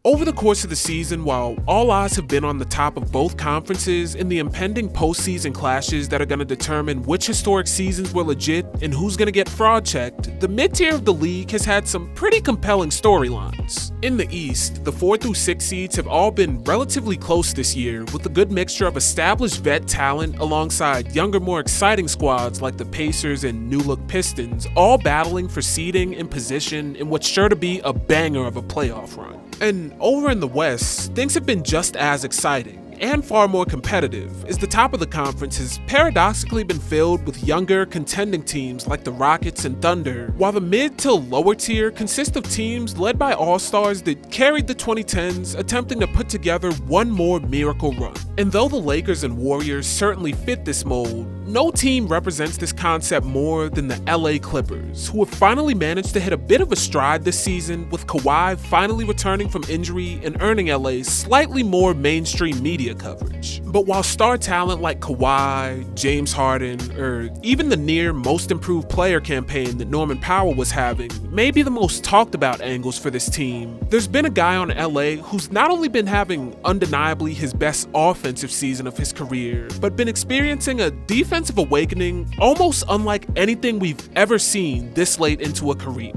Over the course of the season, while all eyes have been on the top of both conferences in the impending postseason clashes that are going to determine which historic seasons were legit and who's going to get fraud checked, the mid-tier of the league has had some pretty compelling storylines. In the East, the 4 through 6 seeds have all been relatively close this year, with a good mixture of established vet talent alongside younger, more exciting squads like the Pacers and new-look Pistons, all battling for seeding and position in what's sure to be a banger of a playoff run. And over in the West, things have been just as exciting and far more competitive, as the top of the conference has paradoxically been filled with younger, contending teams like the Rockets and Thunder, while the mid to lower tier consist of teams led by all-stars that carried the 2010s, attempting to put together one more miracle run. And though the Lakers and Warriors certainly fit this mold, no team represents this concept more than the LA Clippers, who have finally managed to hit a bit of a stride this season, with Kawhi finally returning from injury and earning LA slightly more mainstream media coverage. But while star talent like Kawhi, James Harden, or even the near most improved player campaign that Norman Powell was having may be the most talked about angles for this team, there's been a guy on LA who's not only been having undeniably his best offensive season of his career, but been experiencing a defensive awakening almost unlike anything we've ever seen this late into a career.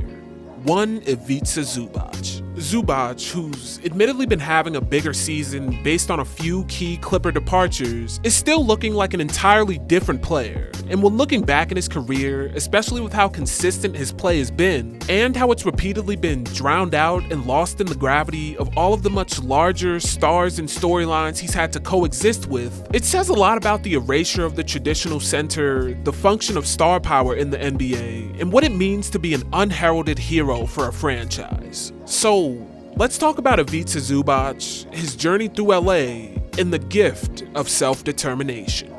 One Ivica Zubac. Zubac, who's admittedly been having a bigger season based on a few key Clipper departures, is still looking like an entirely different player. And when looking back in his career, especially with how consistent his play has been, and how it's repeatedly been drowned out and lost in the gravity of all of the much larger stars and storylines he's had to coexist with, it says a lot about the erasure of the traditional center, the function of star power in the NBA, and what it means to be an unheralded hero for a franchise. So, let's talk about Ivica Zubac, his journey through LA, and the gift of self-determination.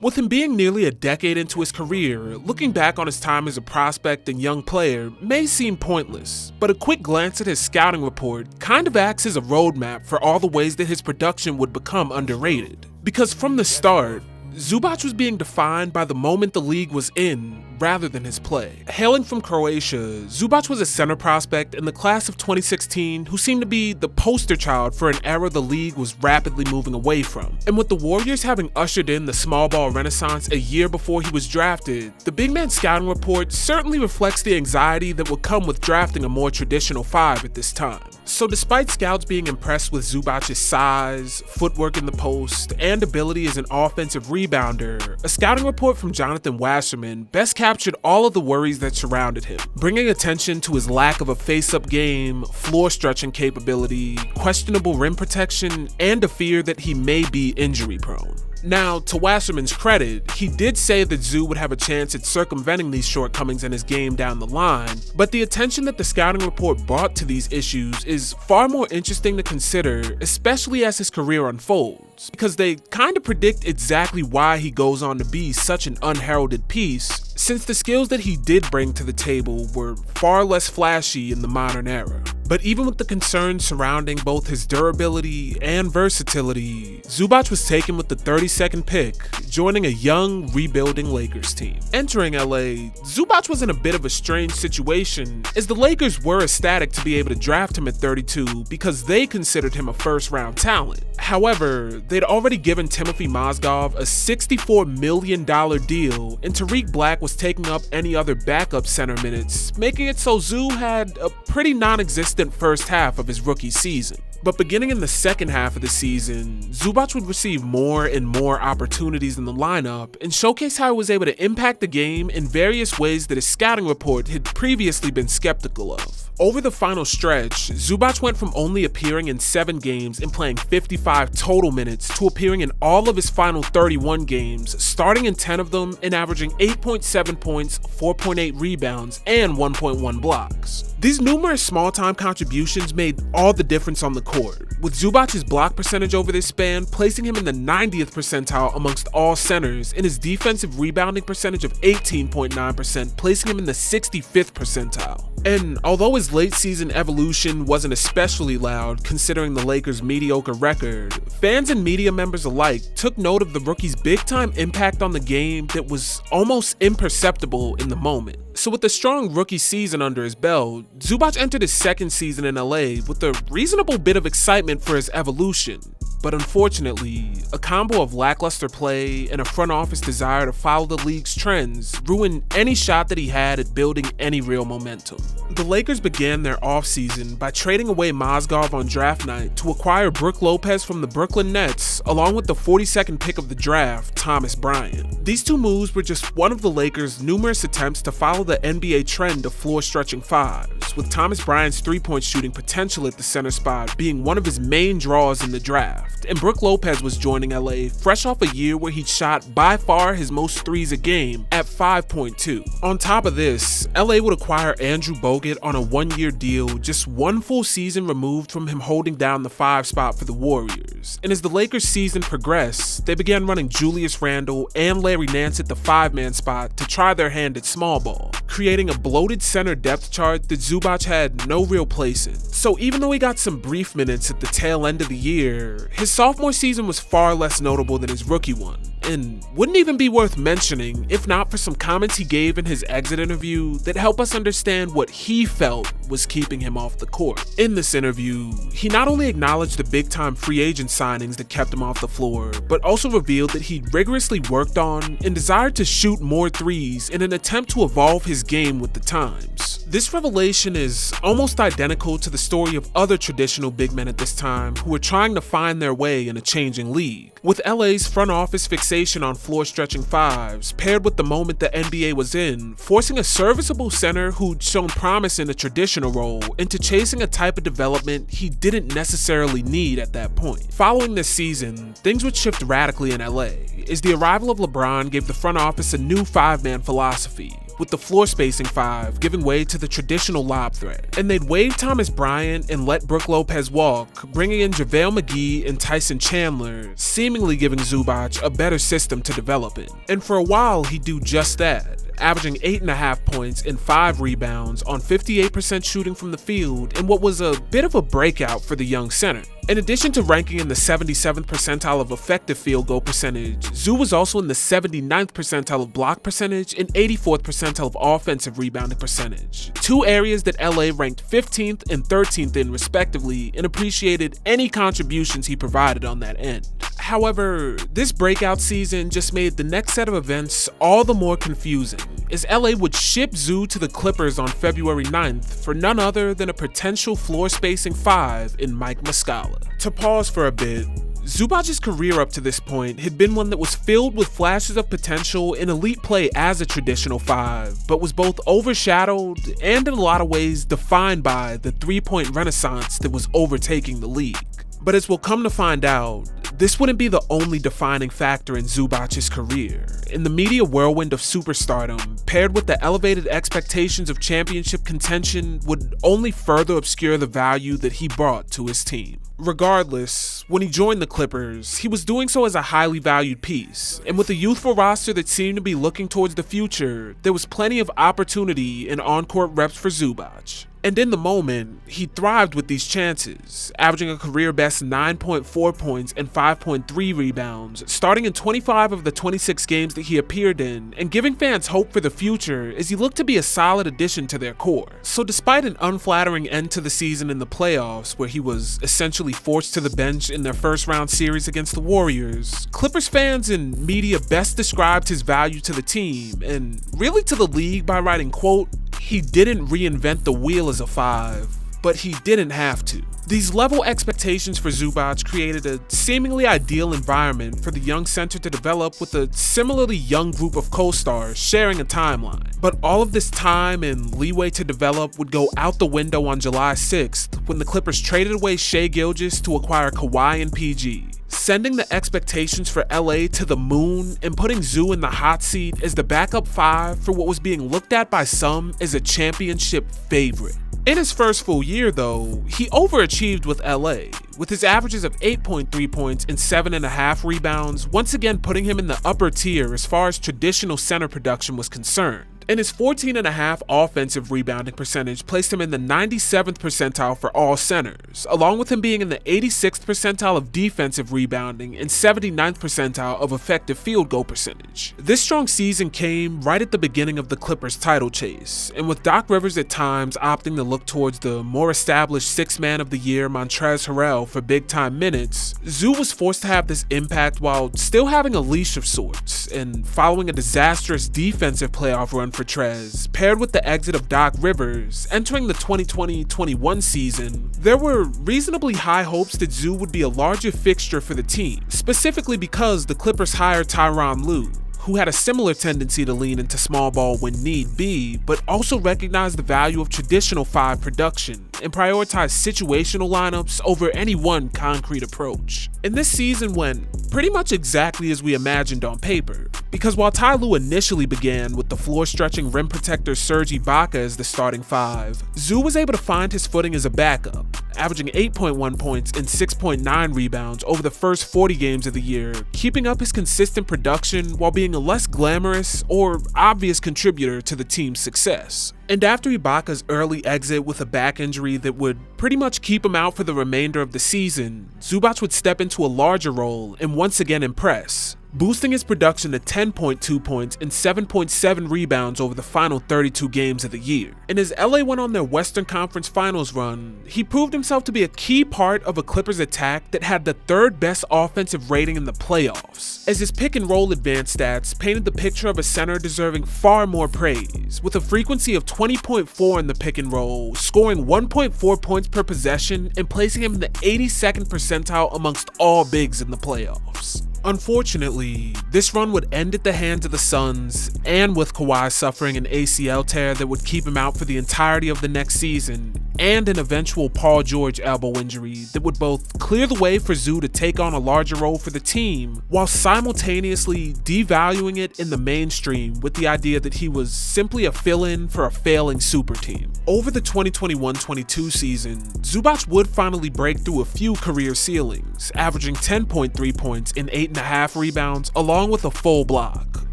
With him being nearly a decade into his career, looking back on his time as a prospect and young player may seem pointless, but a quick glance at his scouting report kind of acts as a roadmap for all the ways that his production would become underrated. Because from the start, Zubac was being defined by the moment the league was in, rather than his play. Hailing from Croatia, Zubac was a center prospect in the class of 2016 who seemed to be the poster child for an era the league was rapidly moving away from. And with the Warriors having ushered in the small ball renaissance a year before he was drafted, the big man scouting report certainly reflects the anxiety that would come with drafting a more traditional 5 at this time. So despite scouts being impressed with Zubac's size, footwork in the post, and ability as an offensive rebounder, a scouting report from Jonathan Wasserman best captured all of the worries that surrounded him, bringing attention to his lack of a face-up game, floor stretching capability, questionable rim protection, and a fear that he may be injury-prone. Now, to Wasserman's credit, he did say that Zoo would have a chance at circumventing these shortcomings in his game down the line, but the attention that the scouting report brought to these issues is far more interesting to consider, especially as his career unfolds, because they kind of predict exactly why he goes on to be such an unheralded piece, since the skills that he did bring to the table were far less flashy in the modern era. But even with the concerns surrounding both his durability and versatility, Zubac was taken with the 32nd pick, joining a young, rebuilding Lakers team. Entering LA, Zubac was in a bit of a strange situation, as the Lakers were ecstatic to be able to draft him at 32 because they considered him a first-round talent. However, they'd already given Timothy Mozgov a $64 million deal, and Tariq Black was taking up any other backup center minutes, making it so Zoo had a pretty non-existent first half of his rookie season. But beginning in the second half of the season, Zubac would receive more and more opportunities in the lineup and showcase how he was able to impact the game in various ways that his scouting report had previously been skeptical of. Over the final stretch, Zubac went from only appearing in 7 games and playing 55 total minutes to appearing in all of his final 31 games, starting in 10 of them and averaging 8.7 points, 4.8 rebounds, and 1.1 blocks. These numerous small-time contributions made all the difference on the court, with Zubac's block percentage over this span placing him in the 90th percentile amongst all centers, and his defensive rebounding percentage of 18.9% placing him in the 65th percentile. And although his late season evolution wasn't especially loud considering the Lakers' mediocre record, fans and media members alike took note of the rookie's big-time impact on the game that was almost imperceptible in the moment. So with a strong rookie season under his belt, Zubac entered his second season in LA with a reasonable bit of excitement for his evolution. But unfortunately, a combo of lackluster play and a front office desire to follow the league's trends ruined any shot that he had at building any real momentum. The Lakers began their offseason by trading away Mozgov on draft night to acquire Brook Lopez from the Brooklyn Nets, along with the 42nd pick of the draft, Thomas Bryant. These two moves were just one of the Lakers' numerous attempts to follow the NBA trend of floor-stretching fives, with Thomas Bryant's three-point shooting potential at the center spot being one of his main draws in the draft, and Brook Lopez was joining LA fresh off a year where he'd shot by far his most threes a game at 5.2. On top of this, LA would acquire Andrew Bogut on a one-year deal just one full season removed from him holding down the 5 spot for the Warriors, and as the Lakers season progressed, they began running Julius Randle and Larry Nance at the 5-man spot to try their hand at small ball, creating a bloated center depth chart that Zubac had no real place in. So even though he got some brief minutes at the tail end of the year, his sophomore season was far less notable than his rookie one, and wouldn't even be worth mentioning if not for some comments he gave in his exit interview that help us understand what he felt was keeping him off the court. In this interview, he not only acknowledged the big-time free agent signings that kept him off the floor, but also revealed that he'd rigorously worked on and desired to shoot more threes in an attempt to evolve his game with the times. This revelation is almost identical to the story of other traditional big men at this time who were trying to find their way in a changing league, with LA's front office fixation on floor-stretching fives paired with the moment the NBA was in, forcing a serviceable center who'd shown promise in a traditional role into chasing a type of development he didn't necessarily need at that point. Following this season, things would shift radically in LA, as the arrival of LeBron gave the front office a new 5-man philosophy, with the floor spacing 5 giving way to the traditional lob threat. And they'd waive Thomas Bryant and let Brook Lopez walk, bringing in JaVale McGee and Tyson Chandler, seemingly giving Zubac a better system to develop in. And for a while, he'd do just that, averaging 8.5 points and 5 rebounds on 58% shooting from the field in what was a bit of a breakout for the young center. In addition to ranking in the 77th percentile of effective field goal percentage, Zoo was also in the 79th percentile of block percentage and 84th percentile of offensive rebounding percentage, two areas that LA ranked 15th and 13th in respectively and appreciated any contributions he provided on that end. However, this breakout season just made the next set of events all the more confusing, as LA would ship Zoo to the Clippers on February 9th for none other than a potential floor spacing 5 in Mike Muscala. To pause for a bit, Zubac's career up to this point had been one that was filled with flashes of potential and elite play as a traditional 5, but was both overshadowed and in a lot of ways defined by the three-point renaissance that was overtaking the league. But as we'll come to find out, this wouldn't be the only defining factor in Zubac's career, and the media whirlwind of superstardom, paired with the elevated expectations of championship contention, would only further obscure the value that he brought to his team. Regardless, when he joined the Clippers, he was doing so as a highly valued piece, and with a youthful roster that seemed to be looking towards the future, there was plenty of opportunity and on-court reps for Zubac. And in the moment, he thrived with these chances, averaging a career-best 9.4 points and 5.3 rebounds, starting in 25 of the 26 games that he appeared in, and giving fans hope for the future as he looked to be a solid addition to their core. So despite an unflattering end to the season in the playoffs, where he was essentially forced to the bench in their first-round series against the Warriors, Clippers fans and media best described his value to the team, and really to the league, by writing, quote, "He didn't reinvent the wheel as a 5, but he didn't have to." These level expectations for Zubac created a seemingly ideal environment for the young center to develop with a similarly young group of co-stars sharing a timeline. But all of this time and leeway to develop would go out the window on July 6th when the Clippers traded away Shai Gilgeous to acquire Kawhi and PG, sending the expectations for LA to the moon and putting Zoo in the hot seat as the backup 5 for what was being looked at by some as a championship favorite. In his first full year, though, he overachieved with LA, with his averages of 8.3 points and 7.5 rebounds once again putting him in the upper tier as far as traditional center production was concerned. and his 14.5 offensive rebounding percentage placed him in the 97th percentile for all centers, along with him being in the 86th percentile of defensive rebounding and 79th percentile of effective field goal percentage. This strong season came right at the beginning of the Clippers' title chase, and with Doc Rivers at times opting to look towards the more established Sixth Man of the Year Montrezl Harrell for big-time minutes, Zoo was forced to have this impact while still having a leash of sorts, and following a disastrous defensive playoff run for Trez, paired with the exit of Doc Rivers, entering the 2020-21 season, there were reasonably high hopes that Zoo would be a larger fixture for the team, specifically because the Clippers hired Tyronn Lue, who had a similar tendency to lean into small ball when need be, but also recognized the value of traditional five production and prioritized situational lineups over any one concrete approach. And this season went pretty much exactly as we imagined on paper, because while Ty Lue initially began with the floor-stretching rim protector Serge Ibaka as the starting five, Zoo was able to find his footing as a backup, averaging 8.1 points and 6.9 rebounds over the first 40 games of the year, keeping up his consistent production while being a less glamorous or obvious contributor to the team's success. And after Ibaka's early exit with a back injury that would pretty much keep him out for the remainder of the season, Zubac would step into a larger role and once again impress, boosting his production to 10.2 points and 7.7 rebounds over the final 32 games of the year. And as LA went on their Western Conference Finals run, he proved himself to be a key part of a Clippers attack that had the third best offensive rating in the playoffs, as his pick and roll advanced stats painted the picture of a center deserving far more praise, with a frequency of 20.4 in the pick and roll, scoring 1.4 points per possession and placing him in the 82nd percentile amongst all bigs in the playoffs. Unfortunately, this run would end at the hands of the Suns, and with Kawhi suffering an ACL tear that would keep him out for the entirety of the next season, and an eventual Paul George elbow injury that would both clear the way for Zoo to take on a larger role for the team, while simultaneously devaluing it in the mainstream with the idea that he was simply a fill-in for a failing super team. Over the 2021-22 season, Zubac would finally break through a few career ceilings, averaging 10.3 points and 8.5 rebounds along with a full block,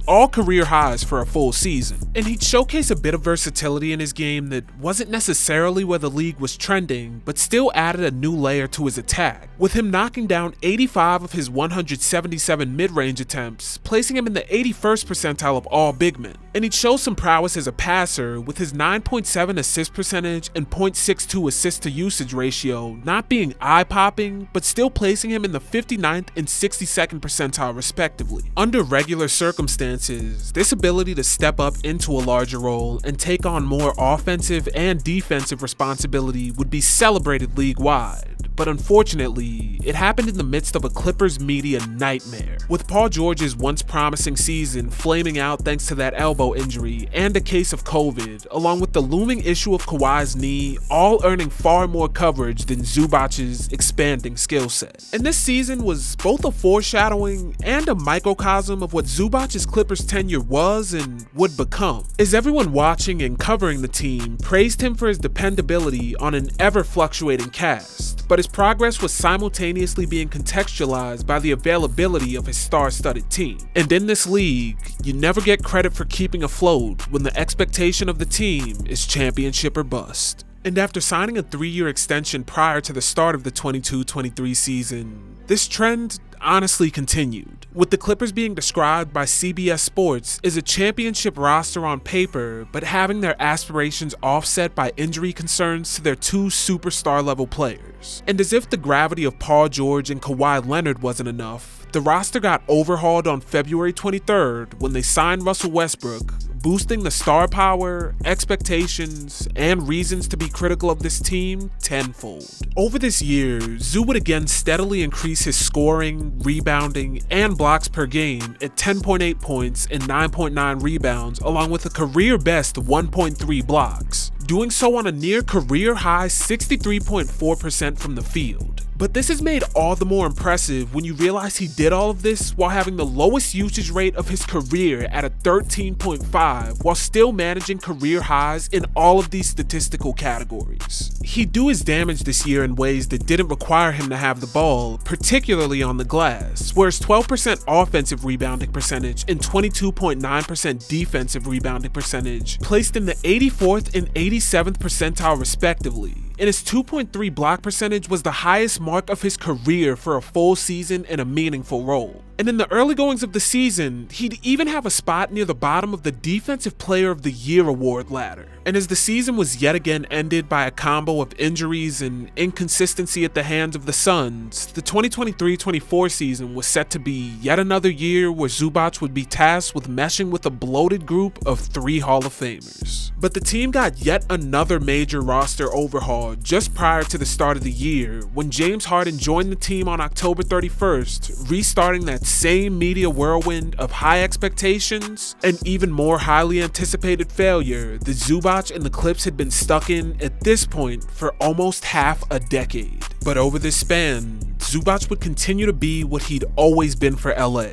all career highs for a full season. And he'd showcase a bit of versatility in his game that wasn't necessarily where the league was trending, but still added a new layer to his attack, with him knocking down 85 of his 177 mid-range attempts, placing him in the 81st percentile of all big men. And he'd show some prowess as a passer, with his 9.7 assist percentage and 0.62 assist to usage ratio not being eye-popping, but still placing him in the 59th and 62nd percentile respectively. Under regular circumstances, this ability to step up into a larger role and take on more offensive and defensive responsibility would be celebrated league-wide. But unfortunately, it happened in the midst of a Clippers media nightmare, with Paul George's once promising season flaming out thanks to that elbow injury and a case of COVID, along with the looming issue of Kawhi's knee, all earning far more coverage than Zubac's expanding skill set. And this season was both a foreshadowing and a microcosm of what Zubac's Clippers tenure was and would become, as everyone watching and covering the team praised him for his dependability on an ever-fluctuating cast, but his progress was simultaneously being contextualized by the availability of his star-studded team. And in this league, you never get credit for keeping afloat when the expectation of the team is championship or bust. And after signing a 3-year extension prior to the start of the 22-23 season, this trend honestly continued, with the Clippers being described by CBS Sports as a championship roster on paper, but having their aspirations offset by injury concerns to their two superstar-level players. And as if the gravity of Paul George and Kawhi Leonard wasn't enough, the roster got overhauled on February 23rd when they signed Russell Westbrook, boosting the star power, expectations, and reasons to be critical of this team tenfold. Over this year, Zoo would again steadily increase his scoring, rebounding, and blocks per game at 10.8 points and 9.9 rebounds, along with a career-best 1.3 blocks, doing so on a near career-high 63.4% from the field. But this is made all the more impressive when you realize he did all of this while having the lowest usage rate of his career at a 13.5, while still managing career highs in all of these statistical categories. He'd do his damage this year in ways that didn't require him to have the ball, particularly on the glass, where his 12% offensive rebounding percentage and 22.9% defensive rebounding percentage placed in the 84th and 87th percentile respectively, and his 2.3 block percentage was the highest mark of his career for a full season in a meaningful role. And in the early goings of the season, he'd even have a spot near the bottom of the Defensive Player of the Year award ladder. And as the season was yet again ended by a combo of injuries and inconsistency at the hands of the Suns, the 2023-24 season was set to be yet another year where Zubac would be tasked with meshing with a bloated group of 3 Hall of Famers. But the team got yet another major roster overhaul just prior to the start of the year when James Harden joined the team on October 31st, restarting that same media whirlwind of high expectations and even more highly anticipated failure that Zubac and the Clips had been stuck in at this point for almost half a decade. But over this span, Zubac would continue to be what he'd always been for LA.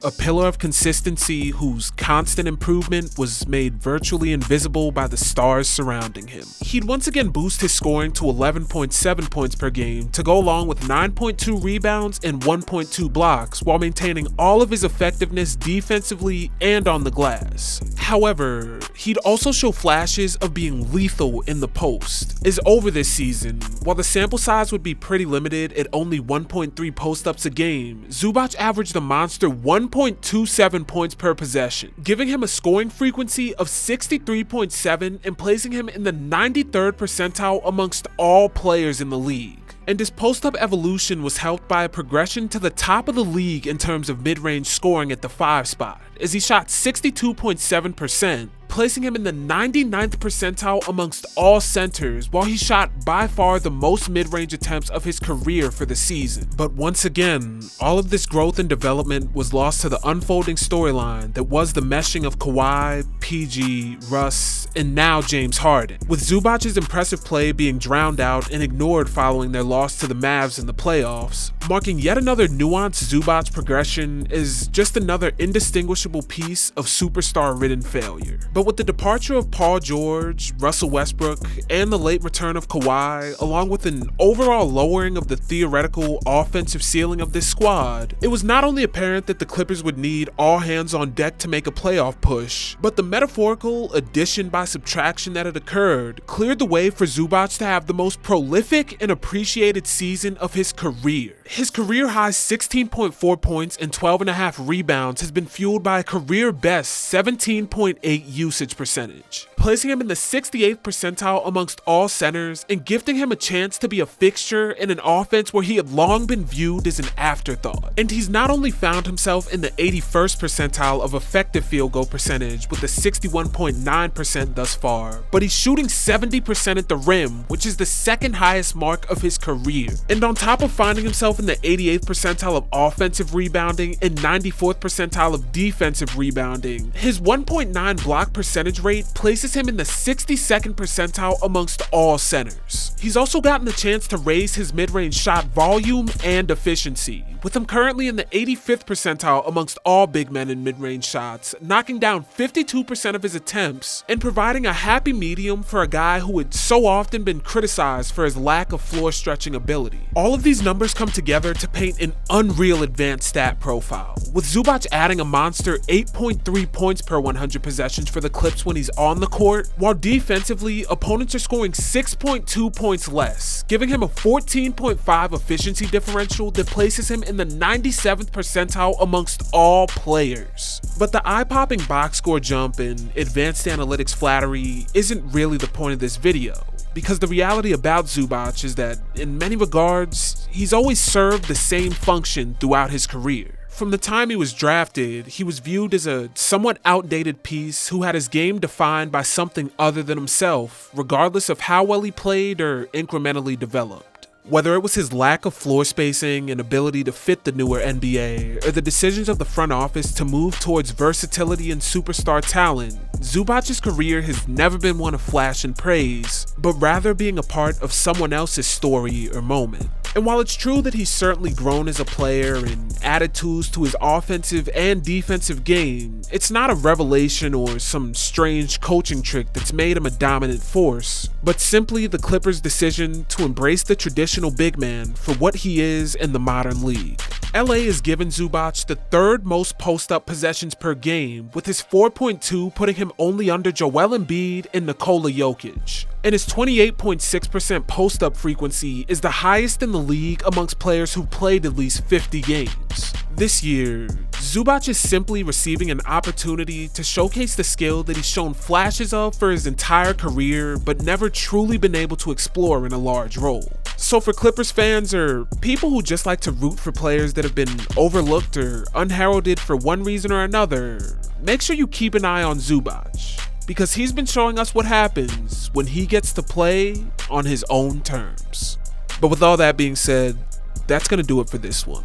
A pillar of consistency whose constant improvement was made virtually invisible by the stars surrounding him. He'd once again boost his scoring to 11.7 points per game to go along with 9.2 rebounds and 1.2 blocks while maintaining all of his effectiveness defensively and on the glass. However, he'd also show flashes of being lethal in the post, as over this season, while the sample size would be pretty limited at only 1.3 post-ups a game, Zubac averaged a monster 1.27 points per possession, giving him a scoring frequency of 63.7 and placing him in the 93rd percentile amongst all players in the league. And his post-up evolution was helped by a progression to the top of the league in terms of mid-range scoring at the 5 spot, as he shot 62.7%, placing him in the 99th percentile amongst all centers, while he shot by far the most mid-range attempts of his career for the season. But once again, all of this growth and development was lost to the unfolding storyline that was the meshing of Kawhi, PG, Russ, and now James Harden, with Zubac's impressive play being drowned out and ignored following their loss to the Mavs in the playoffs, marking yet another nuanced Zubac progression as just another indistinguishable piece of superstar-ridden failure. But with the departure of Paul George, Russell Westbrook, and the late return of Kawhi, along with an overall lowering of the theoretical offensive ceiling of this squad, it was not only apparent that the Clippers would need all hands on deck to make a playoff push, but the metaphorical addition by subtraction that had occurred cleared the way for Zubac to have the most prolific and appreciated season of his career. His career high 16.4 points and 12.5 rebounds has been fueled by a career best 17.8 usage percentage, placing him in the 68th percentile amongst all centers and gifting him a chance to be a fixture in an offense where he had long been viewed as an afterthought. And he's not only found himself in the 81st percentile of effective field goal percentage with a 61.9% thus far, but he's shooting 70% at the rim, which is the second highest mark of his career. And on top of finding himself in the 88th percentile of offensive rebounding and 94th percentile of defensive rebounding, his 1.9 block percentage rate places him in the 62nd percentile amongst all centers. He's also gotten the chance to raise his mid-range shot volume and efficiency, with him currently in the 85th percentile amongst all big men in mid-range shots, knocking down 52% of his attempts and providing a happy medium for a guy who had so often been criticized for his lack of floor stretching ability. All of these numbers come together to paint an unreal advanced stat profile, with Zubac adding a monster 8.3 points per 100 possessions for the Clips when he's on the court, while defensively, opponents are scoring 6.2 points less, giving him a 14.5 efficiency differential that places him in the 97th percentile amongst all players. But the eye-popping box score jump and advanced analytics flattery isn't really the point of this video, because the reality about Zubac is that, in many regards, he's always served the same function throughout his career. From the time he was drafted, he was viewed as a somewhat outdated piece who had his game defined by something other than himself, regardless of how well he played or incrementally developed. Whether it was his lack of floor spacing and ability to fit the newer NBA, or the decisions of the front office to move towards versatility and superstar talent, Zubac's career has never been one of flash and praise, but rather being a part of someone else's story or moment. And while it's true that he's certainly grown as a player and added tools to his offensive and defensive game, it's not a revelation or some strange coaching trick that's made him a dominant force, but simply the Clippers' decision to embrace the traditional big man for what he is in the modern league. LA has given Zubac the third most post-up possessions per game, with his 4.2 putting him only under Joel Embiid and Nikola Jokic. And his 28.6% post-up frequency is the highest in the league amongst players who played at least 50 games. This year, Zubac is simply receiving an opportunity to showcase the skill that he's shown flashes of for his entire career, but never truly been able to explore in a large role. So for Clippers fans or people who just like to root for players that have been overlooked or unheralded for one reason or another, make sure you keep an eye on Zubac, because he's been showing us what happens when he gets to play on his own terms. But with all that being said, that's going to do it for this one.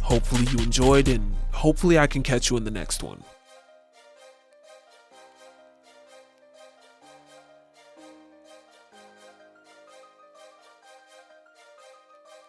Hopefully you enjoyed, and hopefully I can catch you in the next one.